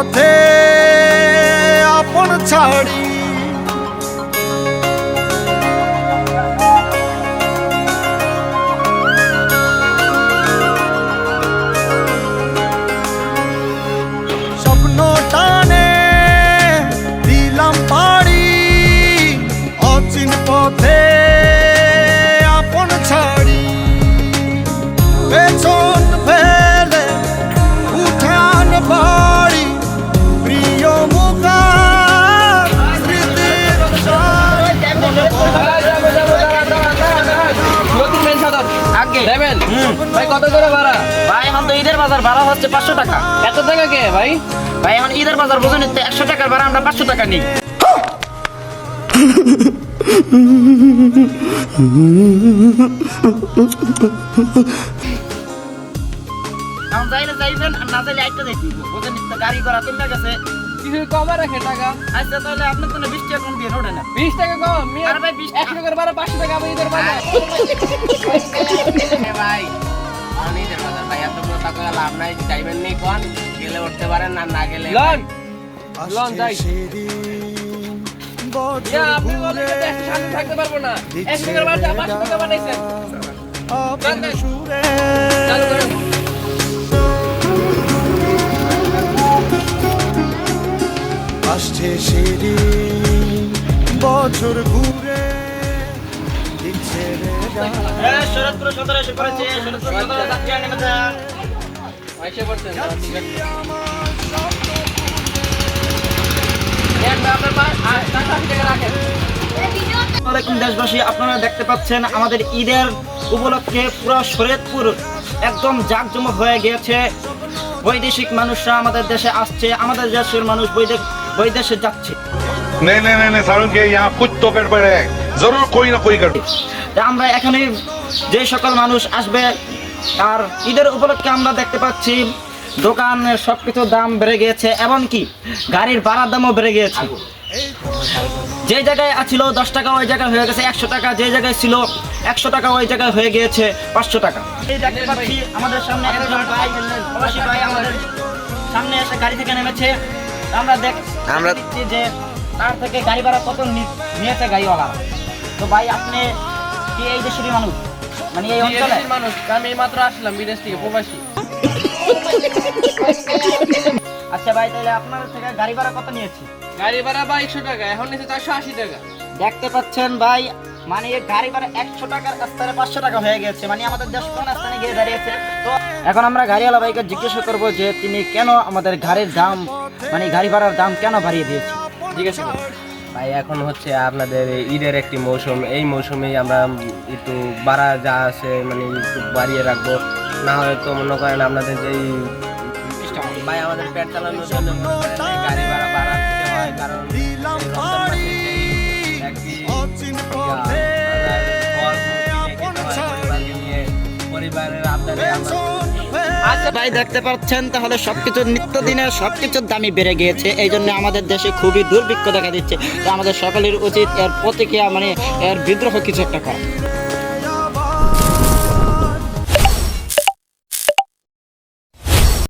পথে আপন ছাড়ি স্বপ্ন টানে দিলাম পাড়ি অচিন পথে আপন ছাড়ি পেছন ফেলে উঠান বাড়ি প্রিয় মুখার স্মৃতির আগে দেবেন ভাই কত করে ভাড়া? ভাই এখন তো ঈদের বাজার ভাড়া হচ্ছে 500 টাকা। এত টাকা কে ভাই? ভাই এখন ঈদের বাজার বুঝুন, 100 টাকার ভাড়া আমরা 500 টাকা নিই। এখন যাইলে যাইবেন আর না যাইলে একটা দেখি বুঝেন, তো গাড়ি করা তোমার কাছে কিছু কমে রাখে টাকা। আচ্ছা তাহলে আপনার জন্য 20 টাকা কম দিয়ে ওঠে না। 20 টাকা কম? আর ভাই 20 100 টাকার ভাড়া 500 টাকা আবার ঈদের বাজার। ভাই ঈদের বাজার ভাই এত কথা করে লাভ নাই, যাইবেন নি কোন গেলে উঠতে পারেন না, না গেলে লন লন যাই। ইয়া বছর আপনি বলেন যে একটু শান্তি থাকতে পারবো না। 100 টাকার ভাড়া 500 টাকা বানাইছেন। আপন সুরে চালু করেন। আসছে সেদিন বছর ঘুরে দিচ্ছে রে গান। হ্যাঁ শরৎপুর সদর এসে পড়েছে, শরৎপুর সদর যাত্রী নেমে যান। আইসা পড়ছেন। ঠিক আছে। আমার স্বপ্ন একটা আপনার টাকা 80 টাকা রাখেন। আসসালামু দেশবাসী, আপনারা দেখতে পাচ্ছেন আমাদের ঈদের উপলক্ষে পুরো শরীয়তপুর একদম জাঁকজমক হয়ে গিয়েছে। বৈদেশিক মানুষরা আমাদের দেশে আসছে, আমাদের দেশের মানুষ বৈদেশে যাচ্ছে। नहीं नहीं नहीं नहीं सारुण के यहाँ कुछ तो गड़बड़ है, जरूर कोई ना कोई गड़बड़। তা আমরা এখানে যে সকল মানুষ আসবে আর ঈদের উপলক্ষে আমরা দেখতে পাচ্ছি দোকানের সবকিছুর দাম বেড়ে গিয়েছে, এমনকি গাড়ির ভাড়ার দামও বেড়ে গিয়েছে। যে জায়গায় ছিল 10 টাকা ওই জায়গায় হয়ে গেছে 100 টাকা, যে জায়গায় ছিল 100 টাকা ওই জায়গায় হয়ে গিয়েছে 500 টাকা। এই দেখতে পাচ্ছি আমাদের সামনে একজন ভাই, প্রবাসী ভাই আমাদের সামনে এসে গাড়ি থেকে নেমেছে। আমরা দেখছি যে তার থেকে গাড়ি ভাড়া কত নিয়েছে গাড়িওয়ালা। তো ভাই আপনি কি এই দেশেরই মানুষ, মানে এই অঞ্চলে? বিদেশি মানুষ, আমি মাত্র আসলাম বিদেশ থেকে, প্রবাসী। আচ্ছা ভাই তাহলে আপনার থেকে গাড়ি ভাড়া কত নিয়েছে? গাড়ি ভাড়া ভাই 100 টাকা, এখন নিচে 480 টাকা। দেখতে পাচ্ছেন ভাই, মানে এই গাড়ি ভাড়া 100 টাকার স্থানে 500 টাকা হয়ে গেছে, মানে আমাদের দেশ কোন স্থানে গিয়ে দাঁড়িয়েছে। তো এখন আমরা গাড়িওয়ালা ভাইকে জিজ্ঞাসা করবো যে তিনি কেন আমাদের গাড়ির দাম, মানে গাড়ি ভাড়ার দাম কেন বাড়িয়ে দিয়েছে, জিজ্ঞাসা করবো। ভাই এখন হচ্ছে আপনাদের ঈদের একটি মৌসুম, এই মৌসুমেই আমরা একটু ভাড়া যা আছে মানে একটু বাড়িয়ে রাখবো, না হলে তো মনে করেন আপনাদের যেই ভাই আমাদের পেট চালানোর জন্য মনে করেন এই গাড়ি ভাড়া বাড়াতে হয়, কারণ দিলাম এই রমজান পাড়ি মাসে সেই একটি অচিন পথে আপন ছাড়ি পরিবারের আমদানি আচ্ছা ভাই দেখতে পাচ্ছেন তাহলে সবকিছু নিত্যদিনের সবকিছুর দামই বেড়ে গিয়েছে, এই জন্য আমাদের দেশে খুবই দুর্ভিক্ষ দেখা দিচ্ছে। তো আমাদের সকলের উচিত এর প্রতিক্রিয়া, মানে এর বিদ্রোহ কিছু একটা করা।